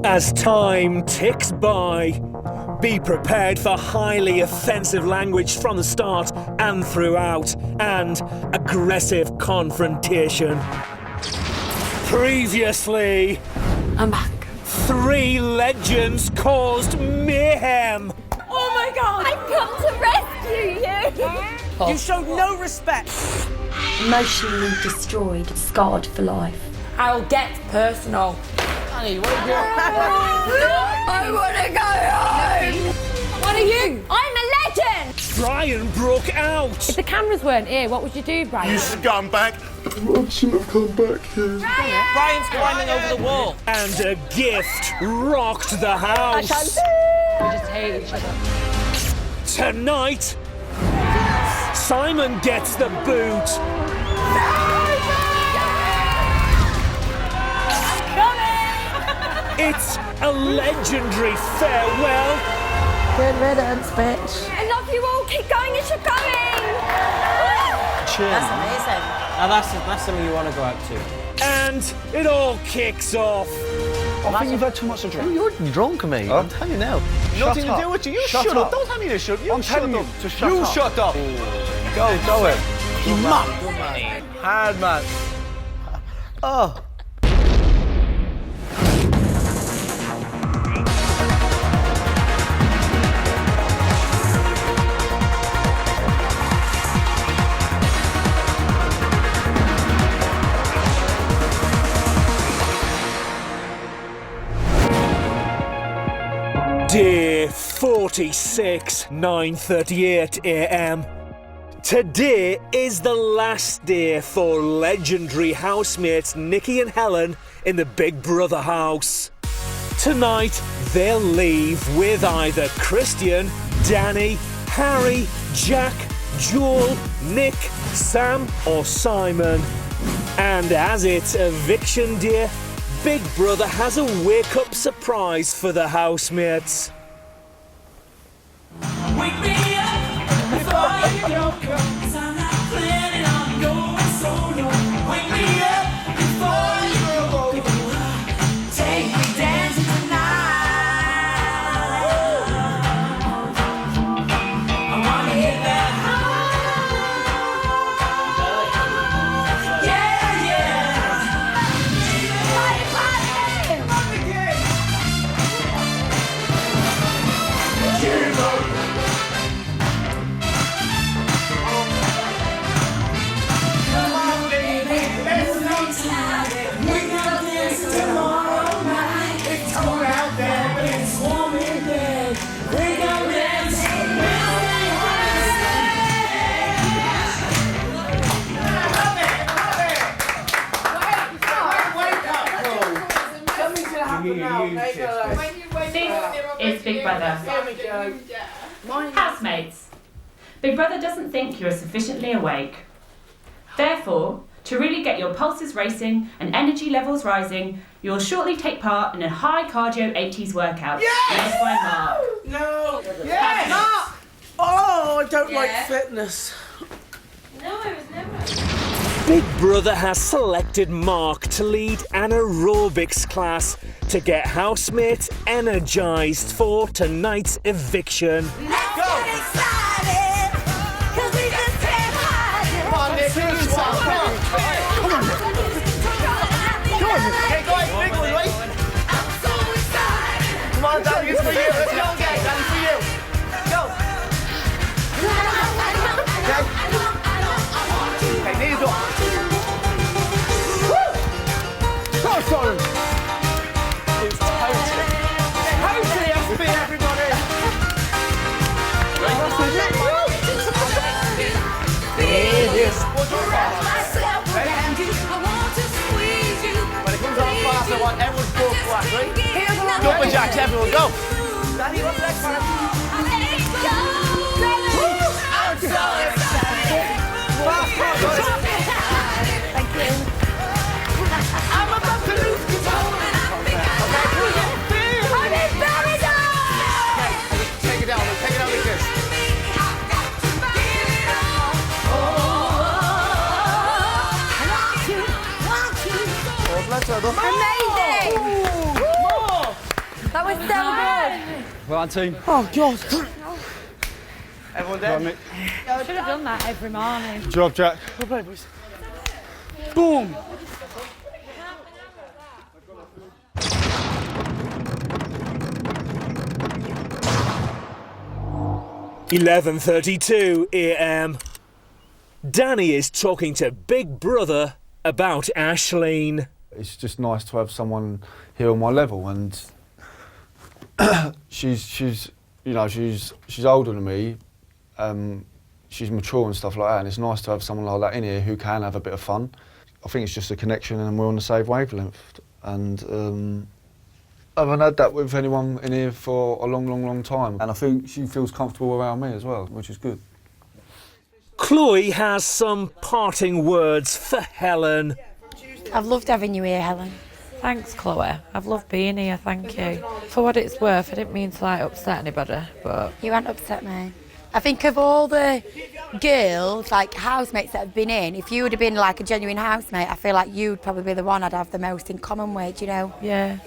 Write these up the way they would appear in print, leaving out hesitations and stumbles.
As time ticks by, be prepared for highly offensive language from the start and throughout, and aggressive confrontation. Previously, I'm back. 3 legends caused mayhem. Oh my god! I've come to rescue you! You showed no respect. Emotionally destroyed, scarred for life. I'll get personal. Honey, what are you I want to go home! What are you? I'm a legend! Brian broke out. If the cameras weren't here, what would you do, Brian? You scumbag! I shouldn't have come back here. Brian's climbing over the wall. And a gift rocked the house. We just hate each other. Tonight, Simon gets the boot. It's a legendary farewell. Good riddance, bitch. I love you all. Keep going as you're going. That's amazing. Now that's something you want to go out to. And it all kicks off. I think you've had too much to drink. You're drunk, mate. I'm telling you now. Nothing to do with you. You shut up. Don't tell me to shut up. I'm telling you to shut up. You shut up. Go it. You mad. Hard man. Oh. Day 46, 9:38 a.m. Today is the last day for legendary housemates Nikki and Helen in the Big Brother house. Tonight, they'll leave with either Christian, Danny, Harry, Jack, Joel, Nick, Sam or Simon. And as it's eviction day, Big Brother has a wake-up surprise for the housemates. Wake me up before you go, 'cause I'm not planning on going solo. Wake me up before you go. Take me dancing tonight. I wanna hit that high. Yeah, yeah. This is Big Brother. Housemates, Big Brother doesn't think you're sufficiently awake. Therefore, to really get your pulses racing and energy levels rising, you'll shortly take part in a high cardio 80s workout led by Mark. No. Yes. Mark. Oh, I don't like fitness. No, I was never. Big Brother has selected Mark to lead an aerobics class to get housemates energized for tonight's eviction. Let's get excited, 'cause we just can't hide it. Come on, Nick. Come on. Hey, go ahead, big one, right? I'm so excited. Come on, Danny, it's for you. Let's go, guys. Danny, for you. Go. Okay, knees up. Woo! Go, Soren. It's totally FB, everybody. It is. When it comes on fast, I want everyone to go flat, right? Double jacks, everyone, go. Danny, what's next, man? I'm so excited. Thank you. I'm about to lose control and I think I'm in paradise. Take it down like this. Amazing! That was so good. Well, team. Oh, God. Everyone there? I should have done that every morning. Good job, Jack. Well played, boys. Boom! 11:32 a.m. Danny is talking to Big Brother about Aisling. It's just nice to have someone here on my level, and she's older than me. She's mature and stuff like that, and it's nice to have someone like that in here who can have a bit of fun. I think it's just a connection, and we're on the same wavelength. And I haven't had that with anyone in here for a long time, and I think she feels comfortable around me as well, which is good. Chloe has some parting words for Helen. I've loved having you here, Helen. Thanks, Chloe. I've loved being here, thank you. For what it's worth, I didn't mean to upset anybody, but... You won't upset me. I think of all the girls, housemates that have been in, if you would have been a genuine housemate, I feel like you'd probably be the one I'd have the most in common with, Yeah.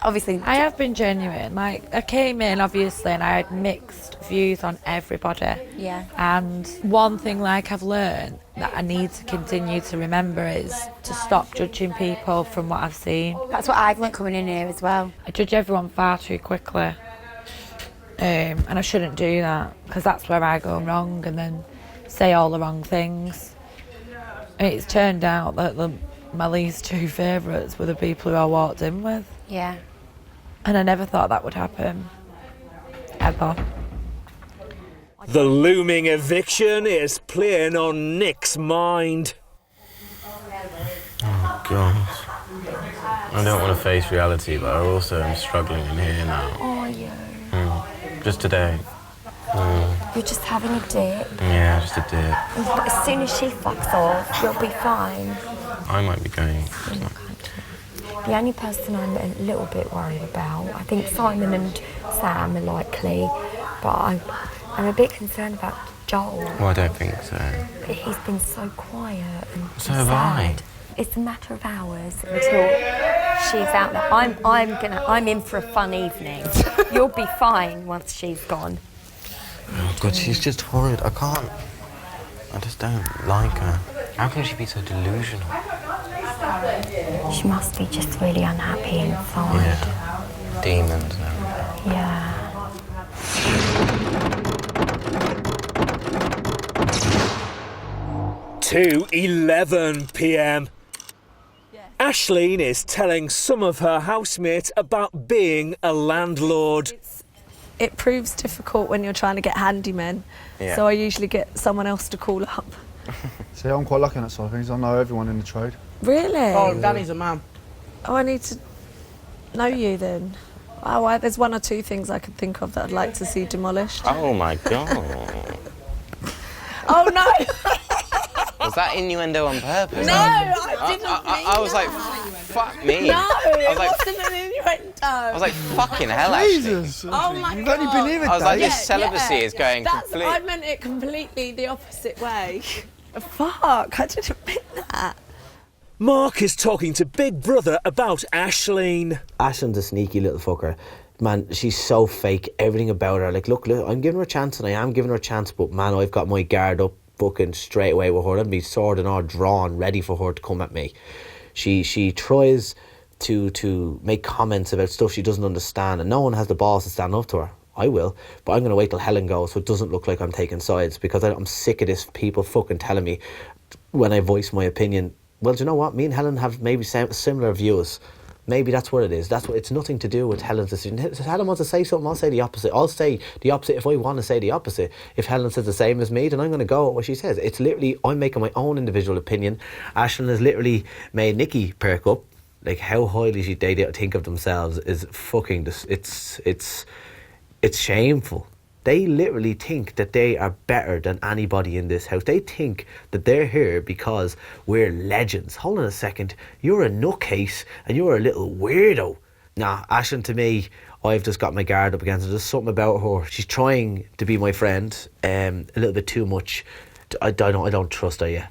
Obviously... I have been genuine. I came in, obviously, and I had mixed views on everybody. Yeah. And one thing I've learned that I need to continue to remember is to stop judging people from what I've seen. That's what I've learnt coming in here as well. I judge everyone far too quickly. And I shouldn't do that, because that's where I go wrong and then say all the wrong things. And it's turned out that my least two favourites were the people who I walked in with. Yeah. And I never thought that would happen. Ever. The looming eviction is playing on Nick's mind. Oh, God. I don't want to face reality, but I also am struggling in here now. Oh, yeah. Just today. You're just having a dip. Yeah, just a dip. But as soon as she fucks off, you'll be fine. I might be going. The only person I'm a little bit worried about, I think Simon and Sam are likely, but I'm a bit concerned about Joel. Well, I don't think so. He's been so quiet and So have I. It's a matter of hours until she's out there. I'm in for a fun evening. You'll be fine once she's gone. Oh, God, she's just horrid. I just don't like her. How can she be so delusional? She must be just really unhappy inside. Yeah. Demons and everything. Yeah. 2:11 p.m. Aisling is telling some of her housemates about being a landlord. It proves difficult when you're trying to get handymen, so I usually get someone else to call up. See, I'm quite lucky on that side of things. I know everyone in the trade. Really? Oh, Danny's a man. Oh, I need to know you then. Oh, there's one or two things I could think of that I'd like to see demolished. Oh, my God. Oh, no! Was that innuendo on purpose? No, I didn't I was like, fuck me. No, I was like, it wasn't an innuendo. I was like, fucking hell, Jesus! Oh my You've God. only been here a I was like, day. this celibacy is going complete. I meant it completely the opposite way. Fuck, I didn't mean that. Mark is talking to Big Brother about Aisling. Aisling's a sneaky little fucker. Man, she's so fake, everything about her. Look, I'm giving her a chance, and I am giving her a chance, but man, I've got my guard up fucking straight away with her. I'd be sword and all drawn, ready for her to come at me. She tries to make comments about stuff she doesn't understand, and no one has the balls to stand up to her. I will, but I'm going to wait till Helen goes so it doesn't look like I'm taking sides, because I'm sick of this people fucking telling me when I voice my opinion, well, do you know what? Me and Helen have maybe similar views. Maybe that's what it is. It's nothing to do with Helen's decision. If Helen wants to say something, I'll say the opposite. I'll say the opposite if I want to say the opposite. If Helen says the same as me, then I'm going to go with what she says. It's literally, I'm making my own individual opinion. Aisling has literally made Nikki perk up. How highly they think of themselves is fucking, it's shameful. They literally think that they are better than anybody in this house. They think that they're here because we're legends. Hold on a second. You're a nutcase and you're a little weirdo. Nah, Aisling, to me, I've just got my guard up against her. There's something about her. She's trying to be my friend a little bit too much. I don't trust her yet.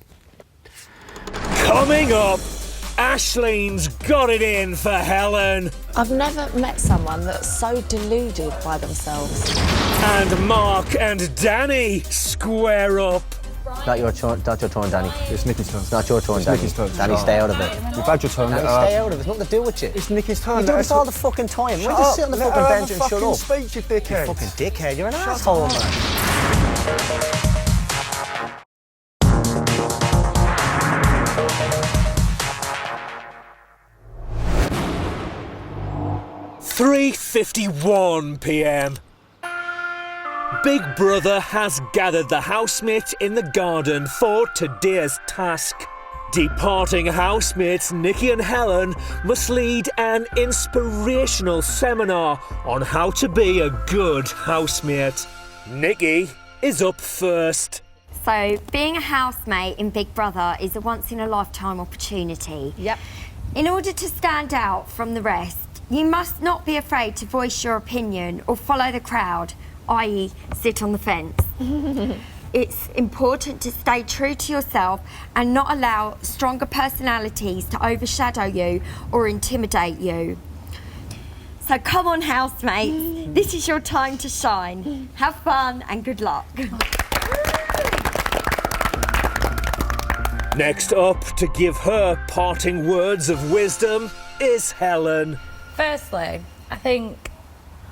Coming up, Aislinn's got it in for Helen. I've never met someone that's so deluded by themselves. And Mark and Danny square up. Not your turn, Danny. It's Nicky's turn. It's not your turn, It's Danny. Nicky's turn. Danny, stay out of it. You've had your turn. Danny, stay out of it. It's nothing to do with you. It's Nicky's turn. You do this all the fucking time. Why just sit on the fucking bench and shut up? Speak, you dickhead. You fucking dickhead. You're an asshole, man. 3:51 p.m. Big Brother has gathered the housemates in the garden for today's task. Departing housemates Nikki and Helen must lead an inspirational seminar on how to be a good housemate. Nikki is up first. So, being a housemate in Big Brother is a once-in-a-lifetime opportunity. Yep. In order to stand out from the rest, you must not be afraid to voice your opinion or follow the crowd, i.e. sit on the fence. It's important to stay true to yourself and not allow stronger personalities to overshadow you or intimidate you. So come on, housemates, this is your time to shine. Have fun and good luck. Next up to give her parting words of wisdom is Helen. Firstly, I think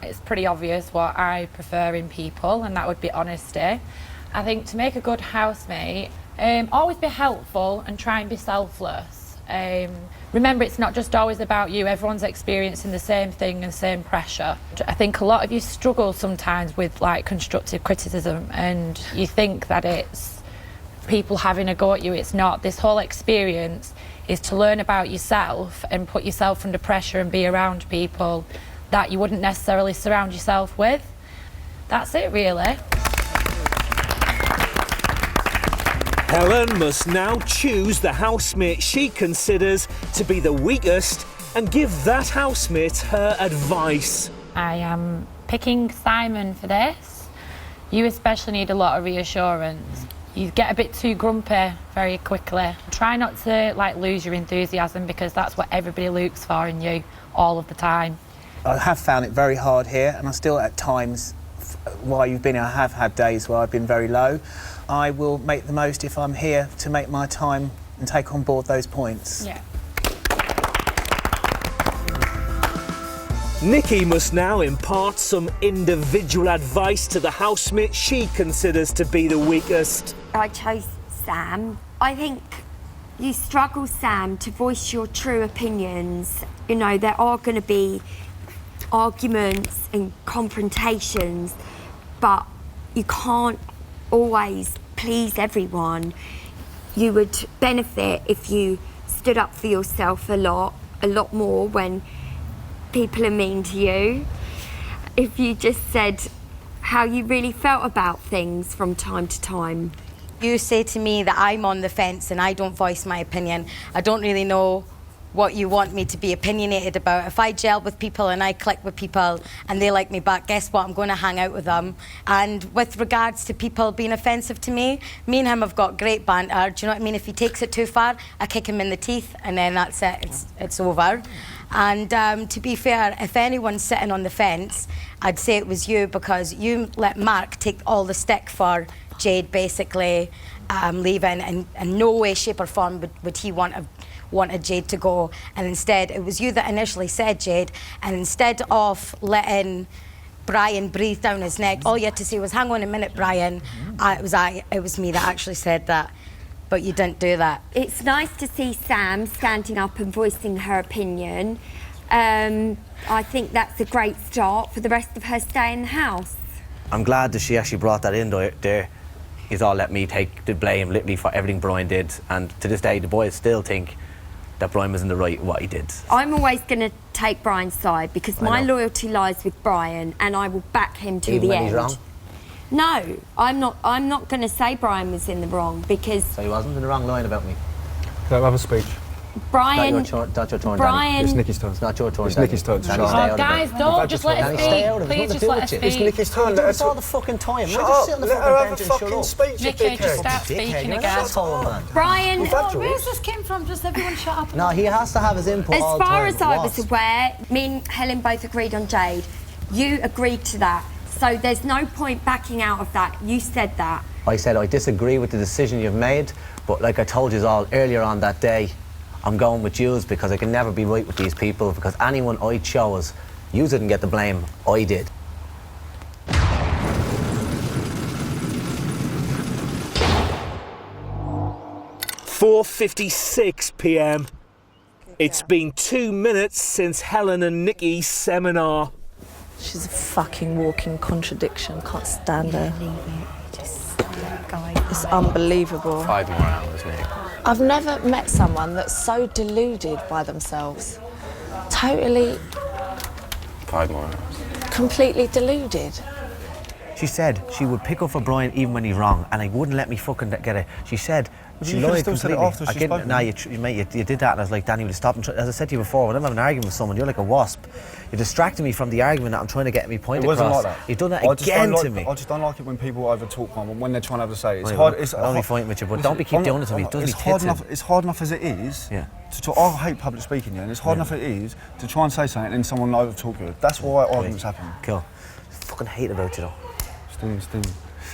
it's pretty obvious what I prefer in people, and that would be honesty. I think to make a good housemate, always be helpful and try and be selfless. Remember, it's not just always about you. Everyone's experiencing the same thing and same pressure. I think a lot of you struggle sometimes with like constructive criticism, and you think that it's people having a go at you. It's not. This whole experience is to learn about yourself and put yourself under pressure and be around people that you wouldn't necessarily surround yourself with. That's it, really. Helen must now choose the housemate she considers to be the weakest and give that housemate her advice. I am picking Simon for this. You especially need a lot of reassurance. You get a bit too grumpy very quickly. Try not to lose your enthusiasm, because that's what everybody looks for in you all of the time. I have found it very hard here, and I still at times, while you've been here, I have had days where I've been very low. I will make the most if I'm here to make my time and take on board those points. Yeah. Nikki must now impart some individual advice to the housemate she considers to be the weakest. I chose Sam. I think you struggle, Sam, to voice your true opinions. You know, there are going to be arguments and confrontations, but you can't always please everyone. You would benefit if you stood up for yourself a lot more when people are mean to you. If you just said how you really felt about things from time to time. You say to me that I'm on the fence and I don't voice my opinion. I don't really know what you want me to be opinionated about. If I gel with people and I click with people and they like me back, guess what? I'm going to hang out with them. And with regards to people being offensive to me and him have got great banter. Do you know what I mean? If he takes it too far, I kick him in the teeth and then that's it. It's over. And to be fair, if anyone's sitting on the fence, I'd say it was you, because you let Mark take all the stick for Jade basically leaving, and in no way, shape or form would he wanted Jade to go, and instead it was you that initially said Jade, and instead of letting Brian breathe down his neck, all you had to say was, hang on a minute, Brian. It was me that actually said that, but you didn't do that. It's nice to see Sam standing up and voicing her opinion. I think that's a great start for the rest of her stay in the house. I'm glad that she actually brought that in there. He's all let me take the blame literally for everything Brian did, and to this day the boys still think that Brian was in the right what he did. I'm always going to take Brian's side, because my loyalty lies with Brian and I will back him to Even the when end. he's wrong? No, I'm not going to say Brian was in the wrong, because... So he wasn't in the wrong line about me? Can I have a speech? Brian. Not your turn, Brian. Danny. It's Nikki's turn. It's not your turn. It's Danny. Nikki's turn. Danny, Shut stay up. out of Guys, it. don't just let us Danny, stay out speak. of it. Please It's just nothing let to us do with It's speak. Nikki's turn. You do Let this her all the fucking time. Shut Why just up. sit on the Let fucking her have bench a and shut fucking up? speech, you Nikki, just dickhead. start Dickhead, speaking you're an again. asshole, man. Brian. We've had Oh, where's yours. this came from? Just everyone shut up. No, he has to have his input As all the far time. as I What? was aware, me and Helen both agreed on Jade. You agreed to that. So there's no point backing out of that. You said that. I said I disagree with the decision you've made, but like I told you all earlier on that day, I'm going with yous because I can never be right with these people, because anyone I chose, you didn't get the blame, I did. 4:56 p.m. It's been 2 minutes since Helen and Nikki's seminar. She's a fucking walking contradiction. Can't stand her. It's unbelievable. 5 more hours, mate. I've never met someone that's so deluded by themselves. Totally, 5 more hours. completely deluded. She said she would pick up for Brian even when he's wrong, and I wouldn't let me fucking get it. She said But she you could've lied still said it completely. after I she didn't. spoke. Nah, mate, you did that, and I was like, Danny, would you stop? As I said to you before, whenever I'm having an argument with someone, you're like a wasp. You're distracting me from the argument that I'm trying to get my point It wasn't across. like that. You've done that I just again don't to like- me. I just don't like it when people over talk when they're trying to have a say. It's Right, hard. well, It's I'll be hard- fighting with you, but listen, don't be keep I'm doing not- it to me. I'm It does not- me it's hard tits in. enough. It's hard enough as it is. Yeah. I hate public speaking, yeah, and it's hard enough as it is to try and say something and someone over talk you. That's why arguments happen. Cool. Fucking hate about you though. Sting.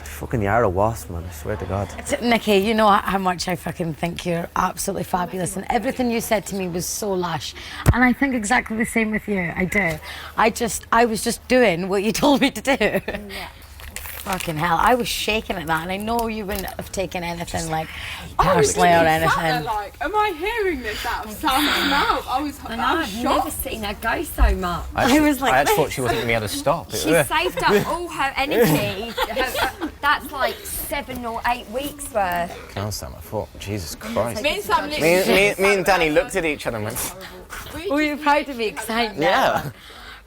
Fucking you're a wasp, man. I swear to God. Nikki, you know how much I fucking think you're absolutely fabulous, and everything you said to me was so lush. And I think exactly the same with you. I do. I was just doing what you told me to do. Yeah. Fucking hell, I was shaking at that, and I know you wouldn't have taken anything like personally or anything. Like, am I hearing this out of Sam's mouth? I was I've never seen her go so much. I actually thought she wasn't going to be able to stop. She saved up all her energy. That's like 7 or 8 weeks worth. Can't stand my foot. Jesus Christ. Me and Sam Me and Danny looked at each other and went, Were you proud of me? Because I know. yeah.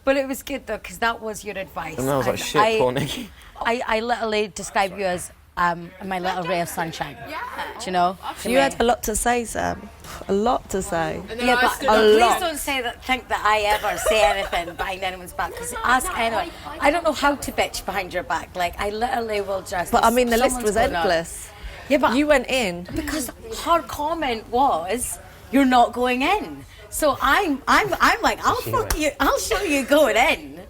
But it was good though, because that was your advice. And I was like, And shit, poor Nikki. I literally describe you as my little ray of sunshine. Yeah. Do you know? You had a lot to say, Sam. A lot to say. Yeah, but a please lot. don't think that I ever say anything behind anyone's back. Because ask anyone. I don't know how to bitch behind your back. Like I literally will just. But I mean, the list someone's was going up. endless. Yeah, but You went in. because her comment was, "You're not going in." So I'm like, I'll fuck you. I'll show you going in.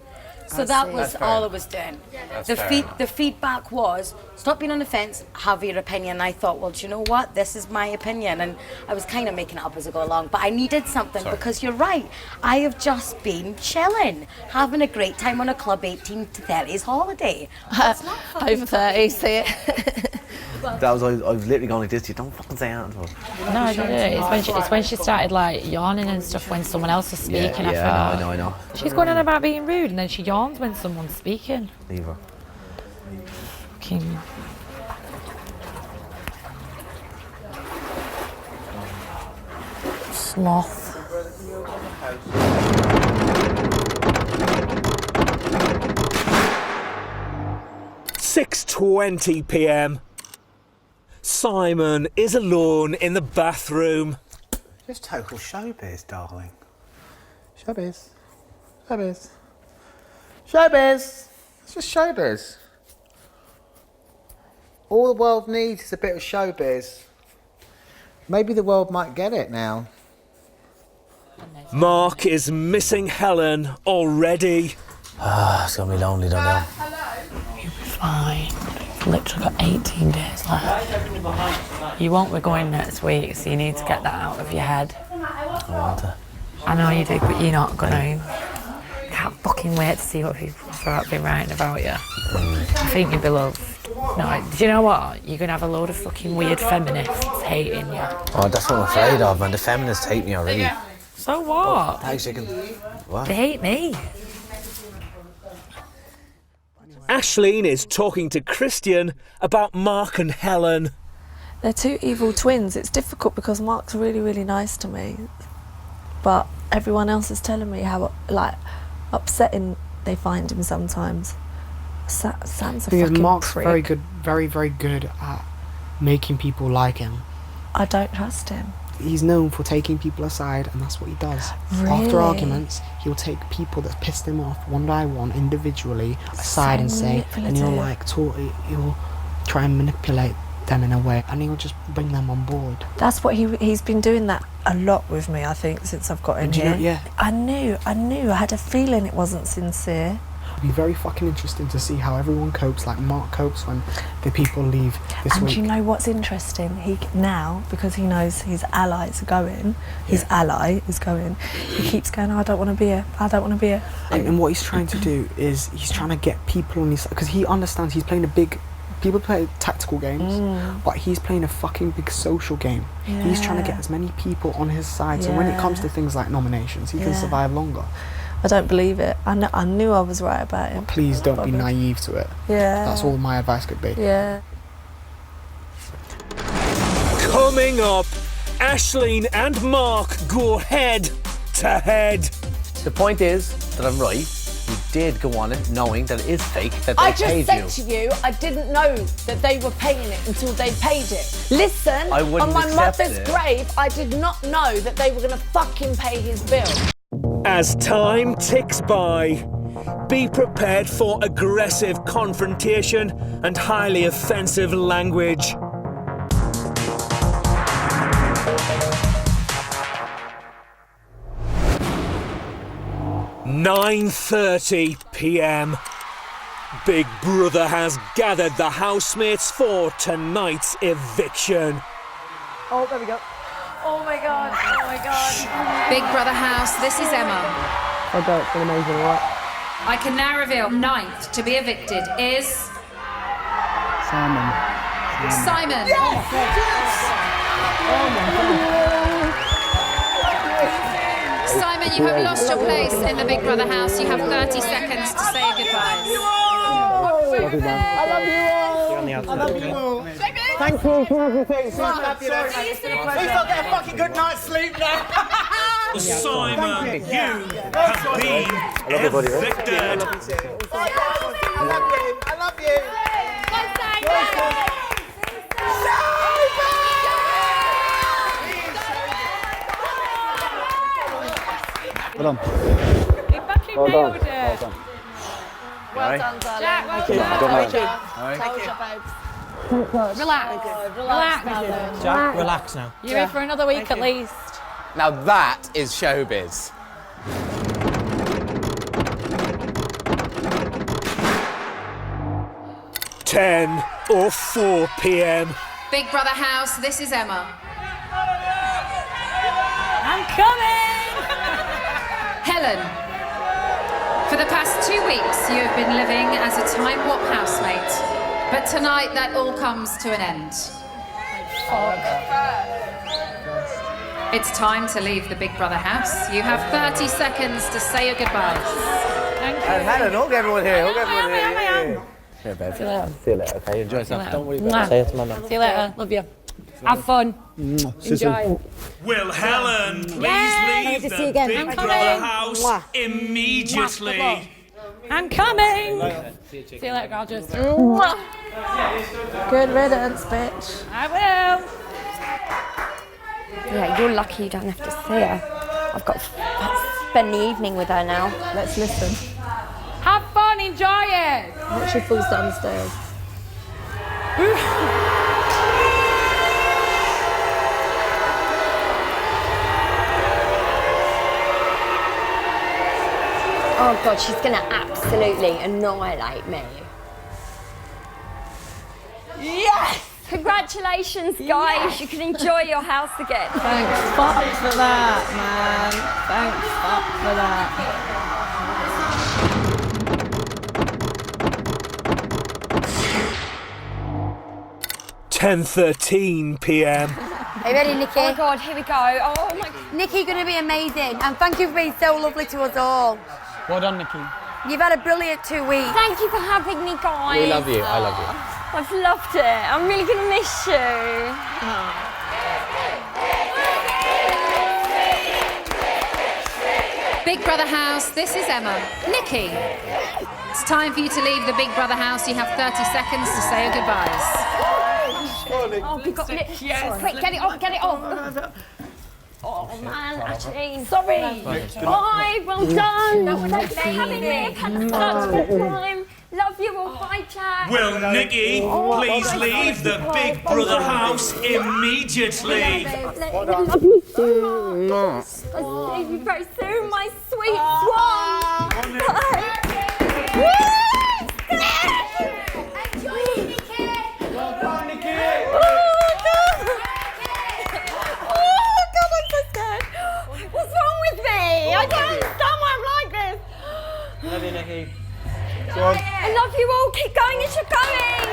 So that was That's fair. all I was doing. That's The fair. the feedback was, stop being on the fence, have your opinion. I thought, well, do you know what? This is my opinion. And I was kind of making it up as I go along. But I needed something because you're right. I have just been chilling, having a great time on a Club 18 to 30s holiday. That's not fucking Over 30, see it. I was literally going like this to you. Don't fucking say anything to her. No, I didn't. It's when she started like yawning and stuff when someone else was speaking. I know. She's going on about being rude, and then she yawns when someone's speaking. Leave her. Fucking. Sloth. $6:20 p.m. Simon is alone in the bathroom. Just total showbiz, darling. Showbiz. Showbiz. Showbiz. It's just showbiz. All the world needs is a bit of showbiz. Maybe the world might get it now. Mark is missing Helen already. It's gonna be lonely, don't know. You'll be fine. You've literally got 18 days left. You won't be going next week, so you need to get that out of your head. I want to. I know you do, but you're not gonna. Can't fucking wait to see what people have been writing about you. I think you'll be loved. No, do you know what? You're gonna have a load of fucking weird feminists hating you. Oh, that's what I'm afraid of, man. The feminists hate me already. So what? Thanks, chicken. What? They hate me. Aisling is talking to Christian about Mark and Helen. They're two evil twins. It's difficult because Mark's really, really nice to me. But everyone else is telling me how, like, upsetting they find him sometimes. Sam's a Because fucking Mark's prick. very good, very, very good at making people like him. I don't trust him. He's known for taking people aside, and that's what he does. Really? After arguments, he'll take people that pissed him off one by one, individually, aside and say, and he'll he'll try and manipulate them in a way, and he'll just bring them on board. That's what he's been doing that a lot with me, I think, since I've got in Do you here. know- yeah. I knew. I had a feeling it wasn't sincere. It'll be very fucking interesting to see how everyone copes, like Mark copes when the people leave this And week. do you know what's interesting? He now, because he knows his allies are going, his ally is going, he keeps going, I don't want to be here, I don't want to be here. And what he's trying to do is he's trying to get people on his side, because he understands he's playing a big... People play tactical games, but he's playing a fucking big social game. He's trying to get as many people on his side, so when it comes to things like nominations, he can survive longer. I don't believe it. I knew I was right about him. Please don't be naive to it. Yeah. That's all my advice could be. Yeah. Coming up, Aisling and Mark go head to head. The point is that I'm right. You did go on it knowing that it is fake, that they I just paid said you. to you, I didn't know that they were paying it until they paid it. Listen, I wouldn't on my accept mother's it. grave, I did not know that they were going to fucking pay his bill. As time ticks by, be prepared for aggressive confrontation and highly offensive language. "9:30 p.m. Big Brother has gathered the housemates for tonight's eviction. Oh, there we go. Oh my God, oh my God. Big Brother House, this is Emma. I don't, it's been amazing, alright? I can now reveal ninth to be evicted is... Simon. Simon. Simon, you have lost your place in the Big Brother House. You have 30 seconds to say your goodbyes. Love you, man. I love you all. You're on the outside. I love you all. Thank you for everything. Please don't get a fucking good night's sleep now. Simon, you have been evicted. I love you. Well done. You fucking Well done. nailed it. Well done, darling. Jack, well Good done. man. Thank you. Relax. Relax. Jack, relax now. You're in for another week at least. Now that is showbiz. "10 or 4 p.m. Big Brother House, this is Emma. I'm coming! Helen. For the past 2 weeks, you have been living as a Time Warp housemate. But tonight, that all comes to an end. It's time to leave the Big Brother house. You have 30 seconds to say your goodbyes. Thank you. Helen, hug everyone here. Hug everyone here. I am. Here, babe. See you later. See you later, okay? Enjoy yourself. Don't worry about it. Say it to Mama. See you later. Love you. Have fun. Enjoy. Will Helen please Yay! leave Good to the see you again. Big I'm Brother coming. house Mwah. immediately? I'm coming. See you later, gorgeous. Good riddance, bitch. I will. Yeah, you're lucky you don't have to see her. I've got to spend the evening with her now. Let's listen. Have fun. Enjoy it. Watch she falls downstairs. Oh God, she's gonna absolutely annihilate me. Yes! Congratulations, guys. Yes. You can enjoy your house again. Thanks, fuck for that, man. Thanks, fuck for that. 10:13 p.m. Are you ready, Nikki? Oh my God, here we go. Oh my, Nikki, you're gonna be amazing, and thank you for being so lovely to us all. Well done, Nikki. You've had a brilliant 2 weeks. Thank you for having me, guys. We love you. I love you. I've loved it. I'm really gonna miss you. Big Brother house, this is Emma. Nikki. It's time for you to leave the Big Brother house. You have 30 seconds to say your goodbyes. Oh, we've got it. Yes. Quick, get it off, get it off. Oh man, actually, Sorry. Bye, well done. Thanks for having me. I've had such a good time. Love you all. Bye, Jack. Will Nikki please leave the Big Brother house immediately? Love you so much. I'll see you very soon, my sweet swan. Bye. Enjoy it, Nikki. Well done, Nikki. Oh, God, I'm so scared. What's wrong with me? I don't understand why I'm like this. Love you, Nikki. I love you all. Keep going as you're going.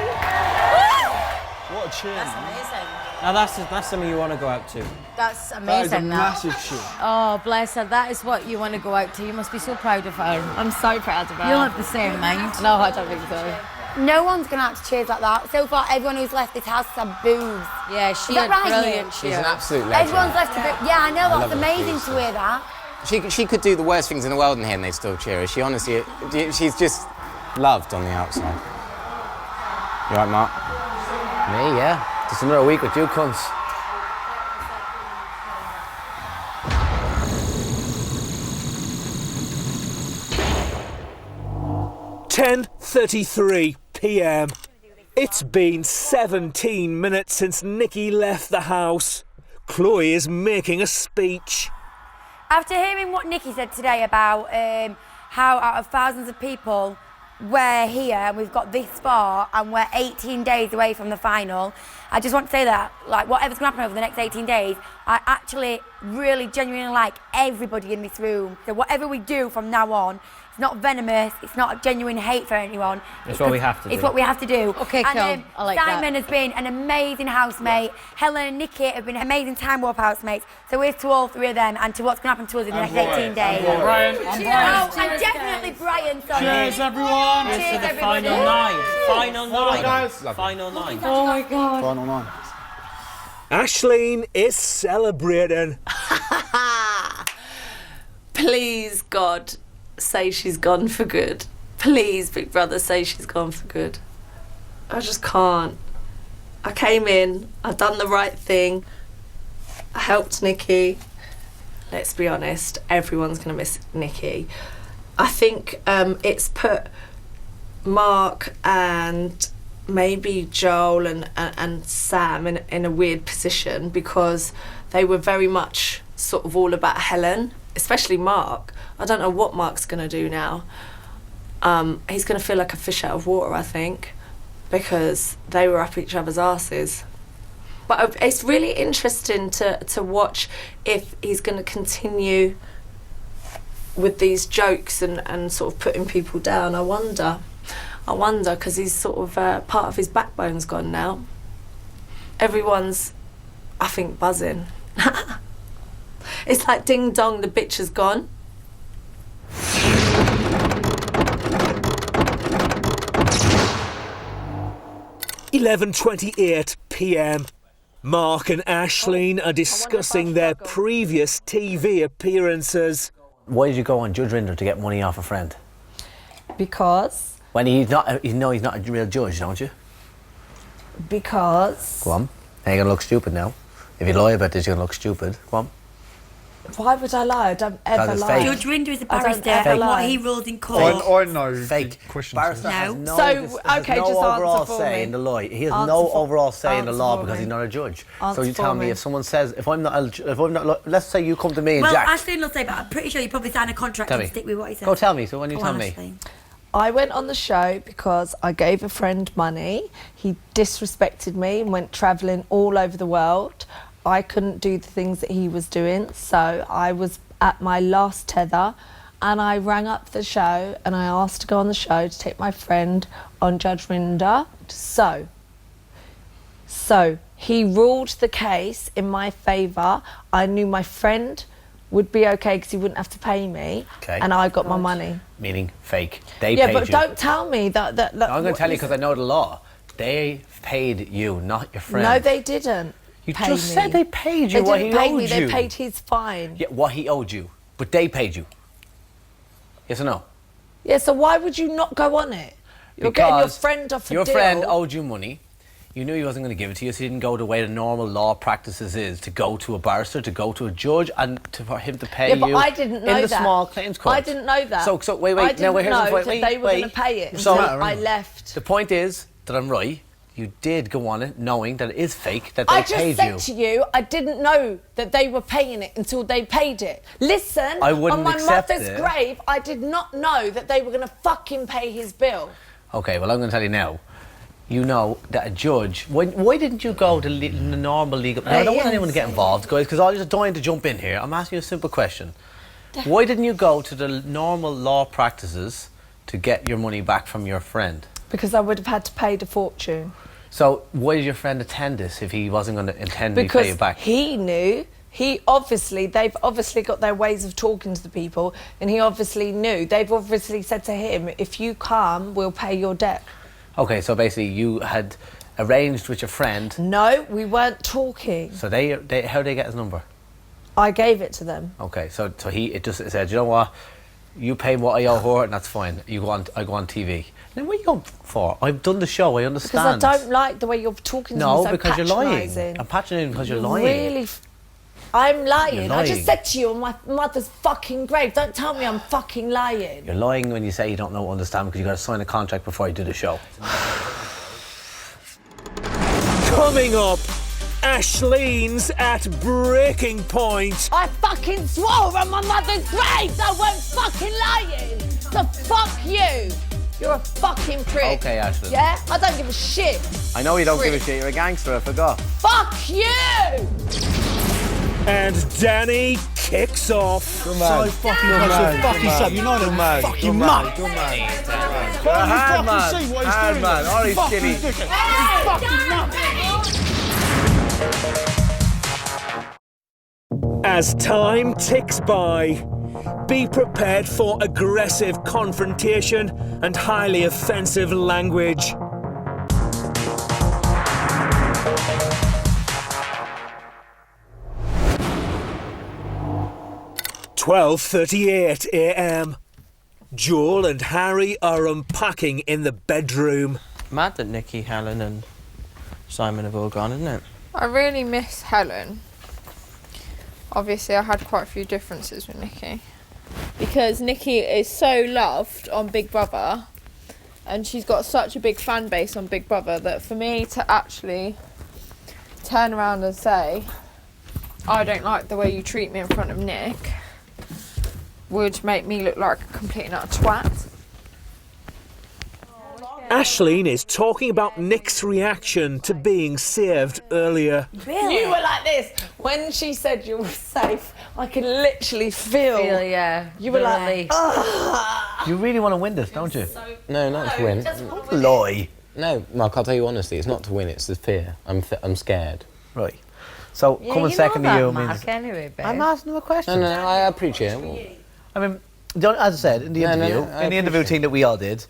What a chin. That's amazing. Now that's something you want to go out to. That's That is a amazing. massive chin. Oh, bless her. That is what you want to go out to. You must be so proud of her. I'm so proud of her. You'll have the same mind. No, I don't think so. No one's going to have to cheers like that. So far, everyone who's left this house has had boos. Yeah, she Is that had right, brilliant Nick? She's an absolute legend. Everyone's left a boo. Yeah, I know. I That's love amazing her. to hear that. She could do the worst things in the world in here and they'd still cheer her. She honestly, she's just loved on the outside. You right, Mark? Me, yeah. Just another week with you cunts. (10:33 p.m). It's been 17 minutes since Nikki left the house. Chloe is making a speech. After hearing what Nikki said today about how out of thousands of people we're here and we've got this far and we're 18 days away from the final, I just want to say that, like, whatever's going to happen over the next 18 days, I actually really genuinely like everybody in this room. So whatever we do from now on, it's not venomous, it's not genuine hate for anyone. It's what we have to do. It's what we have to do. Okay, and, cool. I like Simon that. has been an amazing housemate. Helen and Nikki have been amazing Time Warp housemates. So here's to all three of them and to what's going to happen to us in the next 18 days. Brian. And definitely Brian, sorry. Cheers, everyone. Cheers, To the everybody. final nine. Final Well done, nine. guys. Final nine. Oh my God. Final 9. Aisling is celebrating. Please, God, say she's gone for good. Please, Big Brother, say she's gone for good. I just can't. I came in, I've done the right thing. I helped Nikki. Let's be honest, everyone's going to miss Nikki. I think it's put Mark and maybe Joel and Sam in a weird position because they were very much sort of all about Helen, especially Mark. I don't know what Mark's going to do now. He's going to feel like a fish out of water, I think, because they were up each other's arses. But it's really interesting to watch if he's going to continue with these jokes and sort of putting people down. I wonder, because he's sort of part of his backbone's gone now. Everyone's, I think, buzzing. It's like ding dong, the bitch is gone. (11:28 p.m). Mark and Aisling are discussing their previous TV appearances. Why did you go on Judge Rinder to get money off a friend? Because. When he's not, you know he's not a real judge, don't you? Because. Go on. Now you're gonna look stupid now. If you lie about this, you're gonna look stupid. Go on. Why would I lie? I don't ever it's lie. fake. Judge Rinder is a I don't barrister ever and lie. what he ruled in court. I know. Fake. Questions. Barrister No. has no, So, has okay, no just overall answer for say me. in the law. He has Answer no for- overall say in the answer law for because me. he's not a judge. Answer So you for tell me me. if someone says, if I'm not, let's say you come to me and Well, Jack. Aisling will say, but I'm pretty sure you probably signed a contract Tell and me. stick with what he said. Go tell me. So when you Go tell on, me. Aisling. I went on the show because I gave a friend money. He disrespected me and went travelling all over the world. I couldn't do the things that he was doing, so I was at my last tether, and I rang up the show and I asked to go on the show to take my friend on Judge Rinder. So he ruled the case in my favour. I knew my friend would be okay because he wouldn't have to pay me, Okay. and I got my money. Meaning fake. They Yeah, paid but you. don't tell me that. I'm going to tell you because I know the law. They paid you, not your friend. No, they didn't. You pay just me. said they paid you They what didn't he pay owed me. you. They paid his fine. Yeah, what he owed you. But they paid you. Yes or no? Yeah. So why would you not go on it? You're getting your friend off a your deal. friend owed you money. You knew he wasn't going to give it to you, so you didn't go the way the normal law practices is, to go to a barrister, to go to a judge, and for him to pay Yeah, but you I didn't know in the that. small claims court. I didn't know that. So wait, I didn't here's the know point. that they were going to pay it So until I left. the point is that I'm right. You did go on it knowing that it is fake, that they I paid just said you. to you, I didn't know that they were paying it until they paid it. Listen, I wouldn't on my accept mother's it. grave, I did not know that they were going to fucking pay his bill. Okay, well, I'm going to tell you now. You know that a judge... Why didn't you go to the normal legal... Now, I don't want anyone to get involved, guys, because I'm just dying to jump in here. I'm asking you a simple question. Why didn't you go to the normal law practices to get your money back from your friend? Because I would have had to pay the fortune. So why did your friend attend this if he wasn't going to intendly pay you back? Because he knew... they've obviously got their ways of talking to the people, and he obviously knew. They've obviously said to him, if you come, we'll pay your debt. Okay, so basically you had arranged with your friend. No, we weren't talking. So how did they get his number? I gave it to them. Okay, so it just said, you know what, you pay what I owe her, and that's fine. I go on TV. Then what are you going for? I've done the show. I understand. Because I don't like the way you're talking to me so because you're lying. patronising. I'm patronising because you're lying. Really. I'm lying. You're I lying. just said to you on my mother's fucking grave. Don't tell me I'm fucking lying. You're lying when you say you don't know understand because you got to sign a contract before you do the show. Coming up, Ashleen's at breaking point. I fucking swore on my mother's grave I weren't fucking lying. So fuck you. You're a fucking prick. Okay, Ashley. Yeah? I don't give a shit. I know you don't give a Prick. shit. You're a gangster. I forgot. Fuck you! And Danny kicks off. Good man. So fucking Good man. fucking Good man. sub. You know Good that man. fucking Good mug. man. Good man. Can't Hard you fucking man. see what he's Hard doing? man. All right, Fucking skinny. dickhead. Hey, Fucking mug. As time ticks by, be prepared for aggressive confrontation and highly offensive language. "12:38 a.m. Joel and Harry are unpacking in the bedroom. Mad that Nikki, Helen and Simon have all gone, isn't it? I really miss Helen. Obviously, I had quite a few differences with Nikki. Because Nikki is so loved on Big Brother, and she's got such a big fan base on Big Brother, that for me to actually turn around and say, I don't like the way you treat me in front of Nick, would make me look like a complete and utter twat. Ashleen is talking about Nick's reaction to being saved earlier. Really? You were like this. When she said you were safe, I could literally feel. Yeah. You were the like, relief. You really want to win this, don't you? No, not to win. Lie. No, Mark, I'll tell you honestly, it's not to win, it's the fear. I'm scared. Right. So, Yeah, coming you second know to you that, means... Mark, anyway, babe. I'm asking him a question. No, I appreciate it. I mean, as I said in the interview, thing that we all did,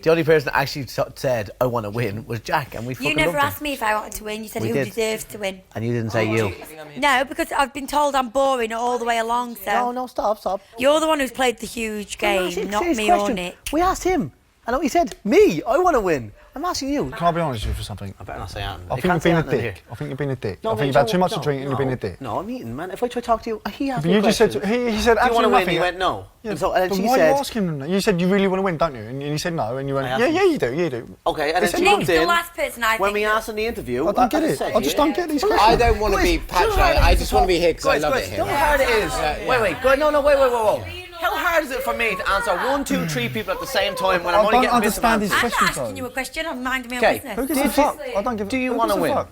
the only person that actually said, I want to win, was Jack, and we fucking You never loved him. asked me if I wanted to win. You said We who did. deserves to win. And you didn't say you. No, because I've been told I'm boring all the way along, so... No, stop. You're the one who's played the huge game, not me or Nick. We asked him. I know he said, me, I want to win. I'm asking you. Can I be honest with you for something? I better not say that. I think you've been a dick. I think you've been a dick. I think you've had too much to drink and you've been a dick. No, I'm eating, man. If I try to talk to you, he asked But me you a just said question. he said Do you want to absolutely win? nothing. He went, no. Yeah, And so, and but she why said... are you asking him that? You said you really want to win, don't you? And he said no, and you went, I yeah, asked yeah, you do, you do. Okay, and He then said she no. jumped in. The last person I When think we that- asked in the interview... I don't get it. said, I just don't get these questions. I don't want to be patronised, I just want to be here because I love it You know here. how hard it is? Wait, go, no, wait. How hard is it for me to answer 1, 2, 3 people at the same time when I'm only getting bits of answers? I'm not asking you a question, I'm minding my own Okay. business. Who gives a fuck? I don't give. Do you who want to gives a win? fuck?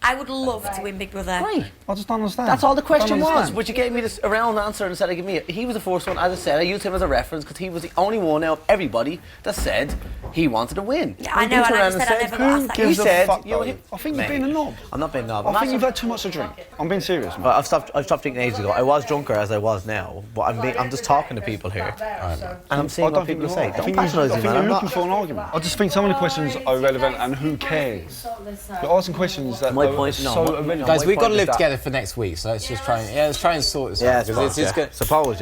I would love to win Big Brother. Great. I just don't understand. That's all the question Don't was. understand. But you gave me this around answer and said, give me it. He was the first one, as I said. I used him as a reference because he was the only one out of everybody that said he wanted to win. Yeah, I know, and I just said I never got asked that Who gives He a said, fuck, you know, though? I think you're being a knob. I'm not being knob. I think you've had too much to drink. I'm being serious, man. Well, I've stopped drinking ages ago. I was drunker as I was now, but I'm just talking to people here, and I'm seeing what people say. Don't patronise I me, think man. you're looking for an argument. I just think some of the questions are irrelevant, and who cares? You're asking questions that My are point- no, so my- irrelevant. Guys, we've got to point is live that- together for next week, so let's just try and sort this Yeah, out. because it's good. Suppose.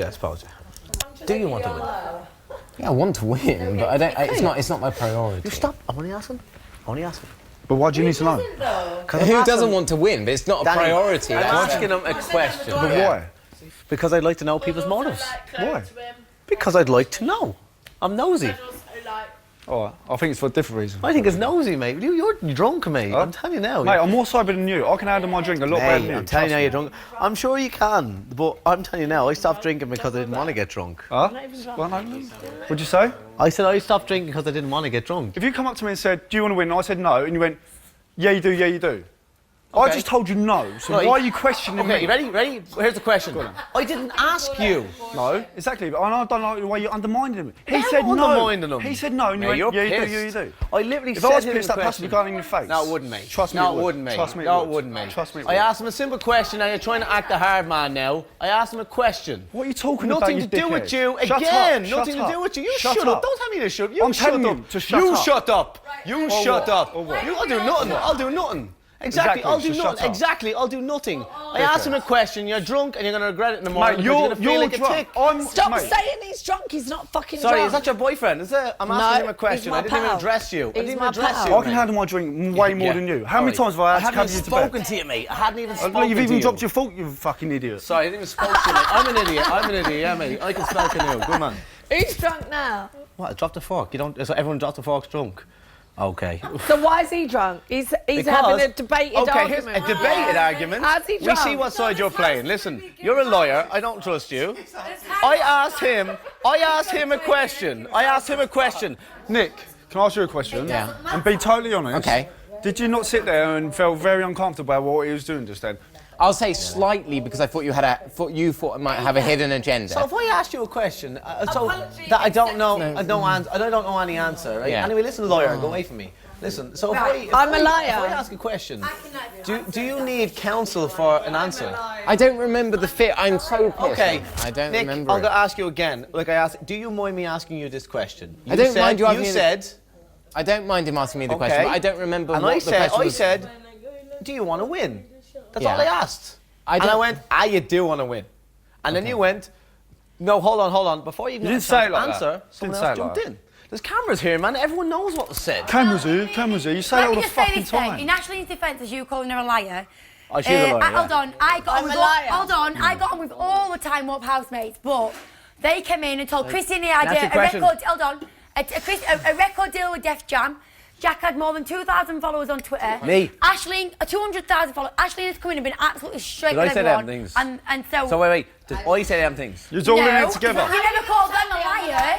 Do you want to win? Yeah, I want to win, but I don't. It's not my priority. You stop. I'm only asking. But why do you need to know? Who doesn't want to win? But it's not a Danny, priority. I'm That's- asking him a question. But why? Because I'd like to know people's motives. Why? Because I'd like to know. I'm nosy. All right, I think it's for a different reason. I think it's nosy, mate. You're drunk, mate. I'm telling you now. Mate, I'm more sober than you. I can handle my drink a lot better than you. I'm telling you now, you're drunk. I'm sure you can, but I'm telling you now, I stopped drinking because I didn't want to get drunk. Huh? What'd you say? I said I stopped drinking because I didn't want to get drunk. If you come up to me and said, do you want to win? And I said no, and you went, yeah, you do, yeah, you do. I Okay. just told you no, so Right. why are you questioning me? Okay, ready? Here's the question. I didn't ask you. No, exactly, but I don't like the way you're undermining him. He I'm said not no. undermining him. He said no, and Mate, you went, you're yeah, you do, pissed. yeah, you do. I literally If said I was to him pissed, the that passed me question. going in your face. No, it wouldn't, mate. Trust me, No, it it would. wouldn't, mate. Trust me, No, it wouldn't, mate. Trust me, it I would. asked him a simple question. Now you're trying to act the hard man now. I asked him a question. What are you talking about, Nothing you to do with dickhead? you. Shut Again, up, shut nothing to up. do with you. You Shut shut up. up. Don't tell me to shut up. You I'm shut telling up. you to shut You up. shut up. You Or shut what? up. Or what? I'll do nothing. I'll do nothing. Exactly, I'll do so shut nothing. up. Exactly, I'll do nothing. I asked him a question. You're drunk and you're going to regret it in the morning. Mate, because you're going to feel like drunk. a tick. Stop mate. saying he's drunk. He's not fucking Sorry, drunk. is that your boyfriend? Is it? I'm No, asking him a he's question. my I didn't even pal. address you. I He's didn't even my address pal. you. I can handle my drink way more than you. How many times have I had to haven't carry you even to bed? spoken to you, mate. I hadn't even Oh, spoken no, you've to even you. dropped your fault, you fucking idiot. Sorry, I didn't even spoke to you, mate. I'm an idiot. I'm an idiot, yeah, mate. I can spell canoe. Good man. Who's drunk now? What? Drop the fork. You don't. So everyone drop the fork's drunk. Okay. So why is he drunk? He's Because- having a debated okay, here's argument. a debated argument. How's he We drunk? see what side you're playing. Listen, you're a lawyer. I don't trust you. I asked him a question. Nick, can I ask you a question? Yeah. And be totally honest. Okay. Did you not sit there and felt very uncomfortable about what he was doing just then? I'll say slightly because I thought you thought it might have a hidden agenda. So if I asked you a question, that I don't know, I don't know any answer. Right? Yeah. Anyway, listen, lawyer, go away from me. Listen, so if I'm a If liar. I ask a question, do you need counsel for an answer? I don't remember the fit. I'm so pissed. Okay, I don't Nick, remember. I'll ask you again. Like I asked, do you mind me asking you this question? I don't mind you asking You me said. I don't mind him asking me the Okay. question, but I don't remember And what I the question was. said, do you want to win? That's Yeah. all I asked. I And I don't- went, you do want to win. And then you went, no, hold on. Before you even You had didn't a say chance it to like that. answer, Didn't someone say else it like jumped in. There's cameras here, man. Everyone knows what was said. Cameras here, you say it all Let the me just say fucking this thing. time. In Ashley's defence, as you calling her a liar. Oh, she's a liar, Hold on, I got on I'm with a liar. hold on, I got on with all the Time Warp housemates, but they came in and told Christine he had That's your a question. record. Hold on, a record deal with Def Jam. Jack had more than 2,000 followers on Twitter. Me. Ashleen, 200,000 followers. Ashleen has come in and been absolutely straight Did with I say everyone. them things? And so. So wait. Did I say them things? You're all in No, it together. You never called them a liar.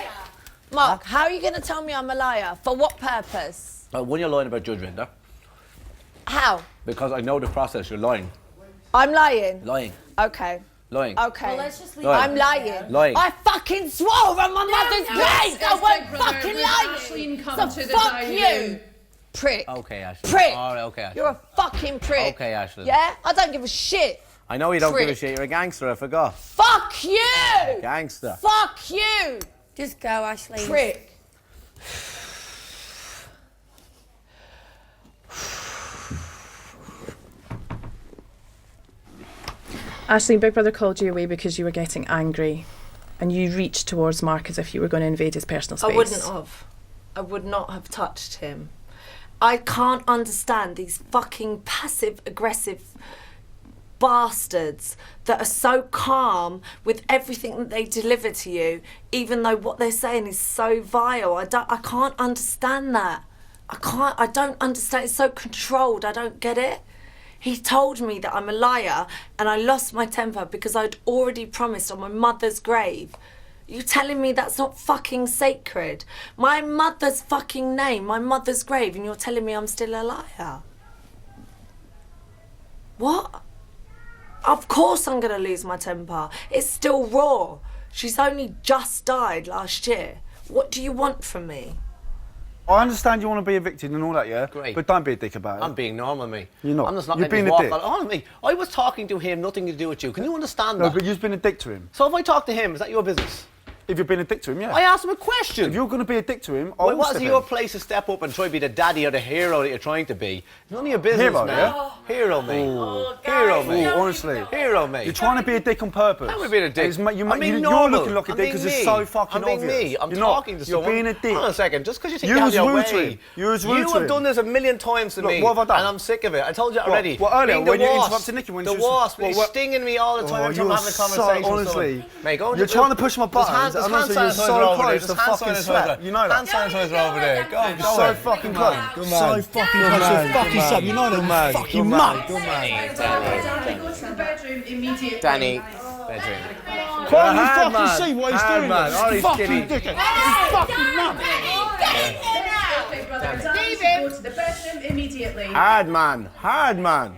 Mark, how are you going to tell me I'm a liar? For what purpose? When you're lying about Judge Rinder, How? because I know the process, you're lying. I'm lying. Lying. Okay. Lying. Okay. Well, let's just leave Lying. I'm lying. Lying. I fucking swore on my mother's grave I won't fucking lie. Ashleen, come So to the fuck dining you, room. prick. Okay, Ashley. Prick. All right, okay, Ashley. You're a fucking prick. Okay, Ashley. Yeah? I don't give a shit. I know you don't give a Prick. shit. You're a gangster. I forgot. Fuck you! Gangster. Fuck you! Just go, Ashley. Prick. Ashley, Big Brother called you away because you were getting angry and you reached towards Mark as if you were going to invade his personal space. I wouldn't have. I would not have touched him. I can't understand these fucking passive-aggressive bastards that are so calm with everything that they deliver to you, even though what they're saying is so vile. I can't understand that. I don't understand. It's so controlled. I don't get it. He told me that I'm a liar and I lost my temper because I'd already promised on my mother's grave. You telling me that's not fucking sacred? My mother's fucking name, my mother's grave, and you're telling me I'm still a liar? What? Of course I'm gonna lose my temper. It's still raw. She's only just died last year. What do you want from me? I understand you want to be evicted and all that, yeah? Great. But don't be a dick about it. I'm being normal, mate. You're not. I'm just not You're letting being this a walk dick. on me. I was talking to him, nothing to do with you. Can you understand No, that? but you've been a dick to him. So if I talk to him, is that your business? If you're being a dick to him, yeah. I asked him a question. If you're going to be a dick to him, Well, what's your place to step up and try to be the daddy or the hero that you're trying to be? It's none of your business, Hero, man. yeah? Hero, mate. Oh, Hero, mate. Honestly. Hero, mate. You're trying to be a dick on purpose. How am I being a dick? You're I'm being you're normal. looking like a I'm dick being because it's me. so fucking I'm being obvious. me. I'm You're talking not. to someone. You're being a dick. Hold on a second. Just because you think You you have was your rude to way. him. You was rude You to have him. done this a million times to Look, me. what have I done? And I'm sick of it. I told you What? already. What, earlier, Being the when you wasp, interrupted Nikki when the she was- wasp what- is what- stinging me all the time every time I'm you're having a conversation so, with someone. honestly, Mate, go and you're just- trying to push my There's buttons, hand and honestly, you're sanitizer so over there. close There's to hand fucking sanitizer slap. over there. You know that. Hand sanitizer over there. Go, You're go so on. fucking Good close. man. Good So man. fucking Good close to man. fucking Good slap. You know man. that. Good Fucking man. mug. Good man. Danny, go to the bedroom immediately. Danny, bedroom. Can't you Hard fucking man. see what he's Hard doing? man. Oh, he's Fucking skinny. dickhead. He's fucking mug. Big brother and Danny, go to the bedroom immediately. Hard man. Hard man.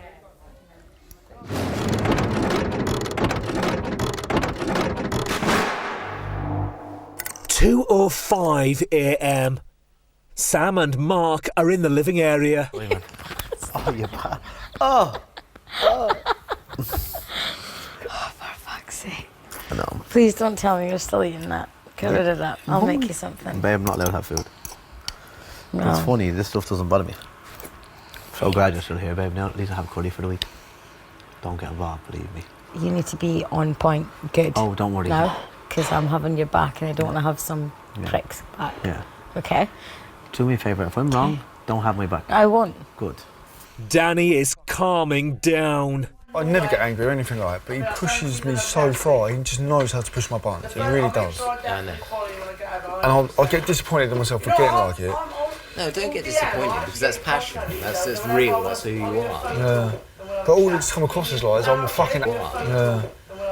Two 2:05 a.m. Sam and Mark are in the living area. Oh, you bad. Oh, for fuck's sake. I know. Please don't tell me you're still eating that. Get rid of that. I'll make you something. Babe, I'm not allowed to have food. No. It's funny, this stuff doesn't bother me. So glad you're still here, babe. Now at least I have curry for the week. Don't get involved, believe me. You need to be on point. Good. Oh, don't worry. No, because I'm having your back and I don't want to have some pricks back. Yeah. Okay? Do me a favour, if I'm wrong, don't have my back. I won't. Good. Danny is calming down. I never get angry or anything like that, but he pushes me so far. He just knows how to push my buttons. He really does. Yeah, I know. And I'll get disappointed in myself for getting like it. No, don't get disappointed because that's passion. That's real. That's who you are. Yeah. But all it's come across as like is I'm a fucking. Yeah.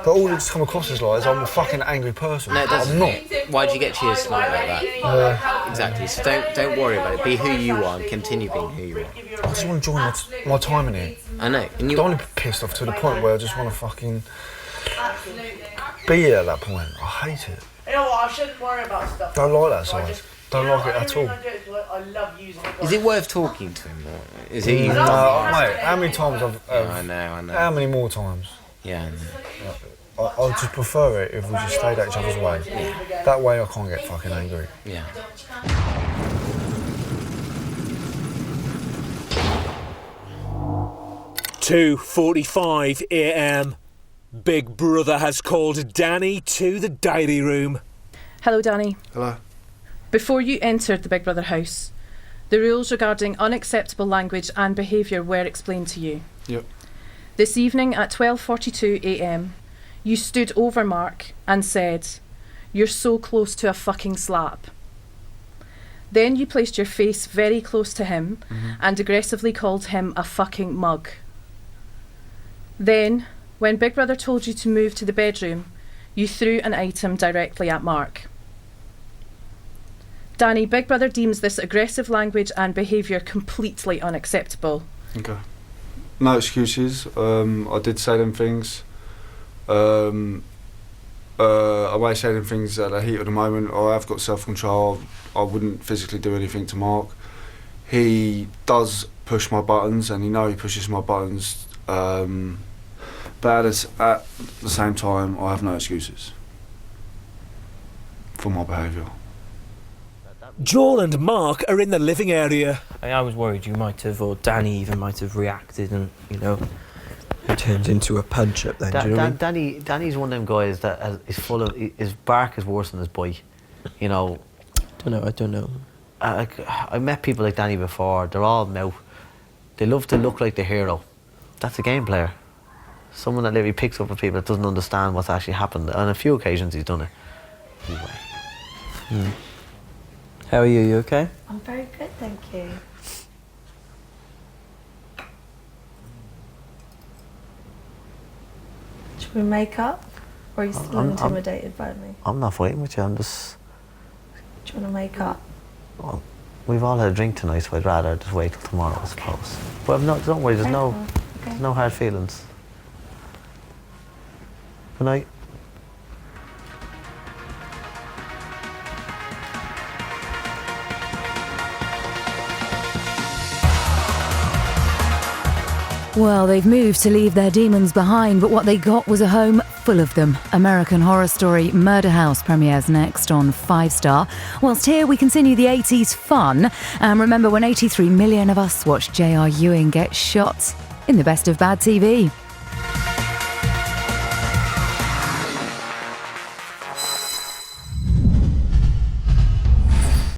But all it's come across as like is I'm a fucking angry person. No, it doesn't. I'm not. Why'd you get cheers tonight like that? Yeah. Exactly. So don't worry about it. Be who you are and continue being who you are. I just want to join my time in here. I know. And I don't want to be pissed off to the point where I just want to fucking be here at that point. I hate it. You know what? I shouldn't worry about stuff. Don't like that side. Don't like it at all. I love using it. Is it worth talking to him? Or is it? No, mate. How many times I've? I know. How many more times? Yeah, I know. I'd just prefer it if we just stayed at each other's way. Yeah. That way I can't get fucking angry. Yeah. 2:45 a.m. Big Brother has called Danny to the diary room. Hello, Danny. Hello. Before you entered the Big Brother house, the rules regarding unacceptable language and behaviour were explained to you. Yep. This evening at 12:42 a.m, you stood over Mark and said, "You're so close to a fucking slap." Then you placed your face very close to him and aggressively called him a fucking mug. Then, when Big Brother told you to move to the bedroom, you threw an item directly at Mark. Danny, Big Brother deems this aggressive language and behaviour completely unacceptable. Okay. No excuses. I did say them things. I may say them things at the heat of the moment. I have got self-control. I wouldn't physically do anything to Mark. He does push my buttons, and he pushes my buttons. But at the same time, I have no excuses for my behaviour. Joel and Mark are in the living area. I was worried you might have, or Danny even might have reacted and, it turns into a punch-up then, do you know what I mean? Danny's one of them guys that is full of... His bark is worse than his bite, I don't know. I met people like Danny before. They're all mouth. They love to look like the hero. That's a game player. Someone that literally picks up with people that doesn't understand what's actually happened. On a few occasions he's done it. Anyway. How are you? You okay? I'm very good, thank you. Should we make up? Or are you still intimidated by me? I'm not fighting with you, I'm just... Do you want to make up? Well, we've all had a drink tonight, so I'd rather just wait till tomorrow, I suppose. But don't worry, there's no hard feelings. Good night. Well, they've moved to leave their demons behind, but what they got was a home full of them. American Horror Story Murder House premieres next on 5 Star. Whilst here we continue the 80s fun. Remember when 83 million of us watched J.R. Ewing get shot in the best of bad TV.